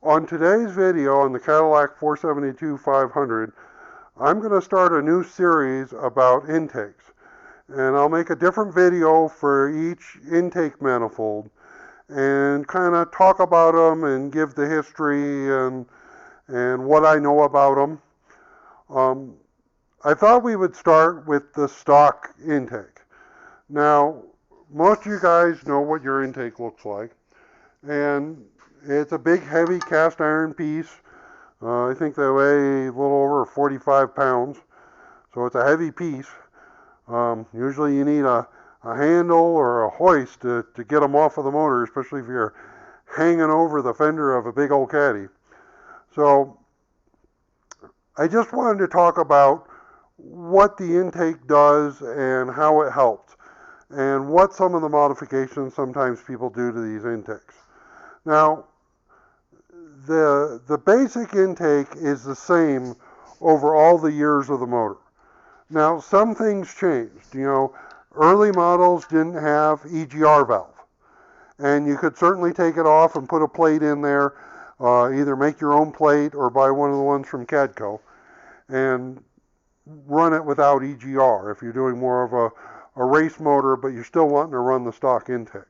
On today's video on the Cadillac 472-500, I'm going to start a new series about intakes. And I'll make a different video for each intake manifold and kind of talk about them and give the history and what I know about them. Um, I thought we would start with the stock intake. Now, most of you guys know what your intake looks like. And it's a big, heavy cast iron piece. I think they weigh a little over 45 pounds, so it's a heavy piece. Usually you need a handle or a hoist to get them off of the motor, especially if you're hanging over the fender of a big old Caddy. So I just wanted to talk about what the intake does and how it helps, and what some of the modifications sometimes people do to these intakes. Now, the basic intake is the same over all the years of the motor. Now, some things changed. Early models didn't have EGR valve, and you could certainly take it off and put a plate in there, either make your own plate or buy one of the ones from Cadco, and run it without EGR if you're doing more of a race motor, but you're still wanting to run the stock intake.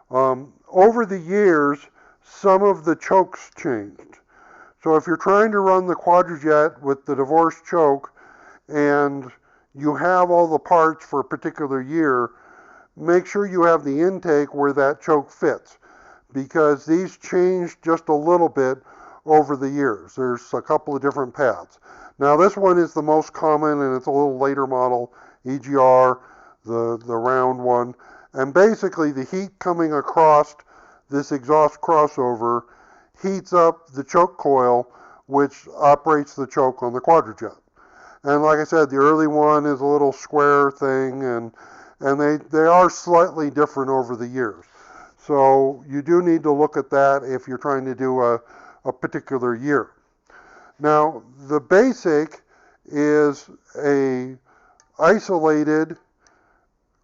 Over the years, some of the chokes changed. So if you're trying to run the quadrajet with the divorced choke and you have all the parts for a particular year, make sure you have the intake where that choke fits, because these changed just a little bit over the years. There's a couple of different paths. Now this one is the most common, and it's a little later model, EGR, the round one. And basically the heat coming across this exhaust crossover heats up the choke coil, which operates the choke on the quadrajet. And like I said, the early one is a little square thing, and they are slightly different over the years. So you do need to look at that if you're trying to do a particular year. Now, the basic is a isolated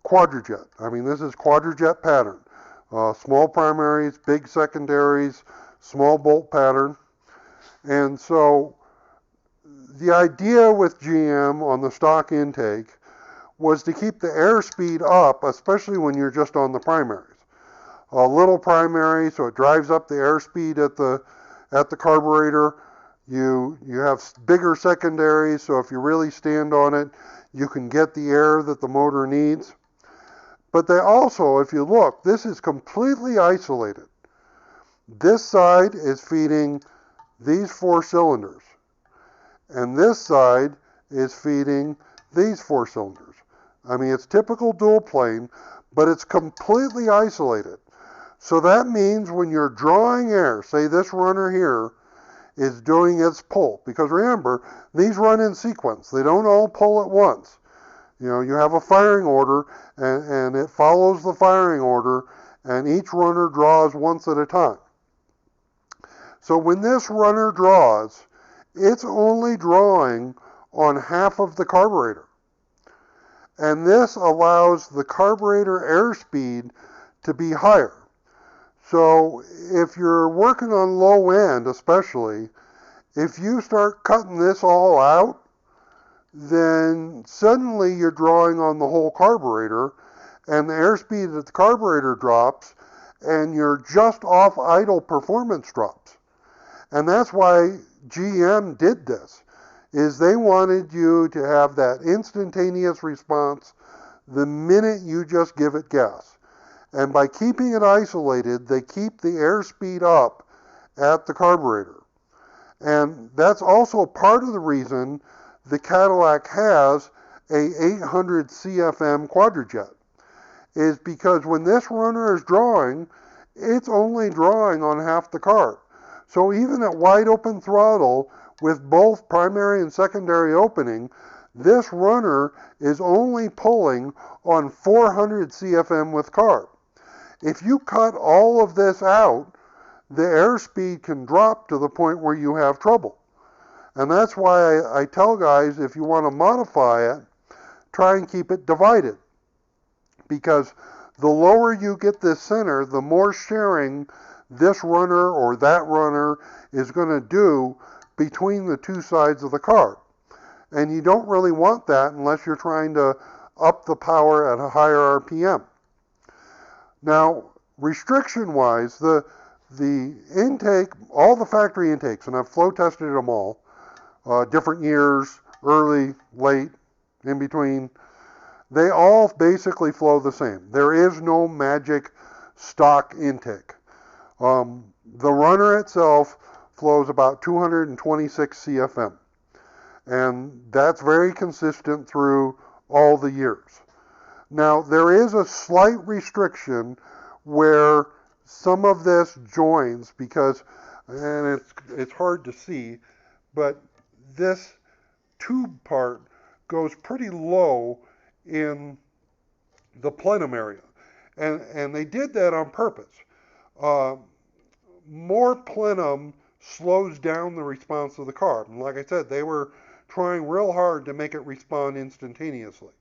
quadrajet. I mean, this is quadrajet pattern. Small primaries, big secondaries, small bolt pattern. And so the idea with GM on the stock intake was to keep the airspeed up, especially when you're just on the primaries. A little primary, so it drives up the airspeed at the carburetor. You have bigger secondaries, so if you really stand on it, you can get the air that the motor needs. But they also, if you look, this is completely isolated. This side is feeding these 4 cylinders, and this side is feeding these 4 cylinders. I mean, it's typical dual plane, but it's completely isolated. So that means when you're drawing air, say this runner here is doing its pull, because remember, these run in sequence. They don't all pull at once. You have a firing order, and it follows the firing order, and each runner draws once at a time. So when this runner draws, it's only drawing on half of the carburetor. And this allows the carburetor airspeed to be higher. So if you're working on low end especially, if you start cutting this all out, then suddenly you're drawing on the whole carburetor, and the airspeed at the carburetor drops, and your just off idle performance drops. And that's why GM did this, is they wanted you to have that instantaneous response the minute you just give it gas. And by keeping it isolated, they keep the airspeed up at the carburetor. And that's also part of the reason the Cadillac has a 800 CFM quadrajet, is because when this runner is drawing, it's only drawing on half the carb. So even at wide open throttle with both primary and secondary opening, this runner is only pulling on 400 CFM with carb. If you cut all of this out, the airspeed can drop to the point where you have trouble. And that's why I tell guys, if you want to modify it, try and keep it divided. Because the lower you get this center, the more sharing this runner or that runner is going to do between the two sides of the carb. And you don't really want that unless you're trying to up the power at a higher RPM. Now, restriction-wise, the intake, all the factory intakes, and I've flow tested them all, different years, early, late, in between, they all basically flow the same. There is no magic stock intake. The runner itself flows about 226 CFM, and that's very consistent through all the years. Now, there is a slight restriction where some of this joins because, and it's hard to see, but this tube part goes pretty low in the plenum area. And they did that on purpose. More plenum slows down the response of the carb. And like I said, they were trying real hard to make it respond instantaneously.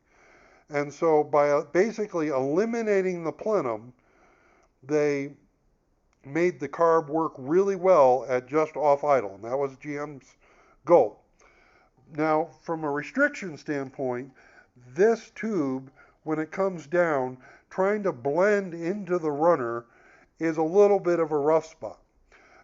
And so by basically eliminating the plenum, they made the carb work really well at just off idle. And that was GM's goal. Now, from a restriction standpoint, this tube, when it comes down, trying to blend into the runner is a little bit of a rough spot.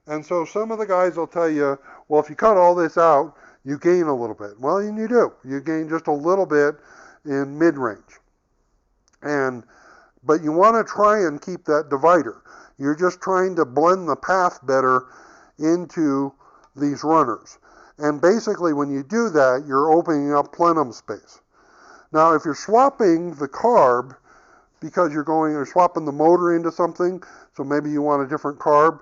And so some of the guys will tell you, well, if you cut all this out, you gain a little bit. Well, and you do. You gain just a little bit in mid-range. But you want to try and keep that divider. You're just trying to blend the path better into these runners. And basically when you do that, you're opening up plenum space. Now, if you're swapping the carb because you're swapping the motor into something, so maybe you want a different carb,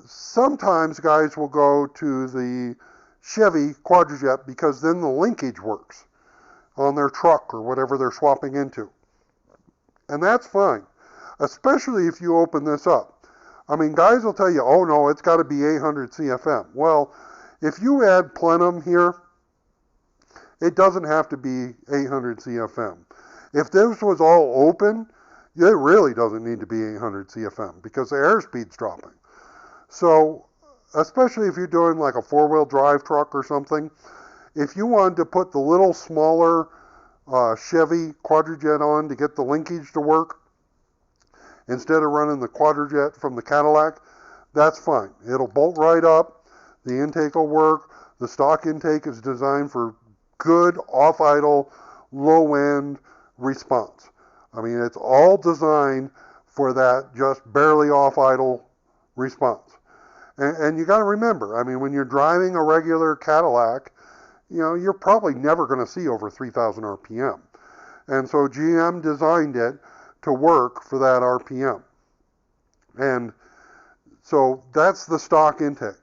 sometimes guys will go to the Chevy Quadrajet because then the linkage works on their truck or whatever they're swapping into. And that's fine, especially if you open this up. I mean, guys will tell you, oh no, it's got to be 800 CFM. Well, if you add plenum here, it doesn't have to be 800 CFM. If this was all open, it really doesn't need to be 800 CFM because the airspeed's dropping. So, especially if you're doing like a four-wheel drive truck or something, if you wanted to put the little smaller Chevy Quadrajet on to get the linkage to work, instead of running the Quadrajet from the Cadillac, that's fine. It'll bolt right up. The intake will work. The stock intake is designed for good off-idle, low-end response. I mean, it's all designed for that just barely off-idle response. And you got to remember, I mean, when you're driving a regular Cadillac, you know, you're probably never going to see over 3,000 RPM. And so GM designed it to work for that RPM. And so that's the stock intake.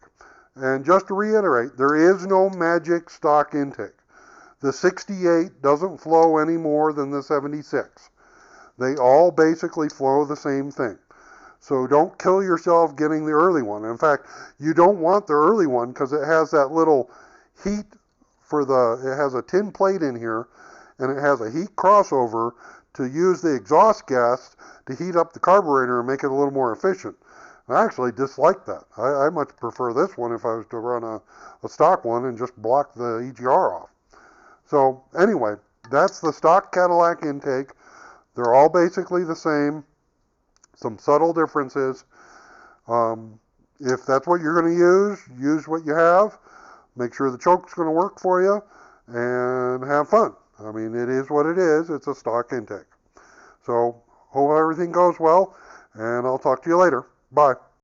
And just to reiterate, there is no magic stock intake. The 68 doesn't flow any more than the 76. They all basically flow the same thing. So don't kill yourself getting the early one. In fact, you don't want the early one because it has that little heat it has a tin plate in here and it has a heat crossover to use the exhaust gas to heat up the carburetor and make it a little more efficient. I actually dislike that. I much prefer this one if I was to run a stock one and just block the EGR off. So anyway, that's the stock Cadillac intake. They're all basically the same. Some subtle differences. If that's what you're going to use what you have. Make sure the choke's going to work for you and have fun. I mean, it is what it is. It's a stock intake. So hope everything goes well, and I'll talk to you later. Bye.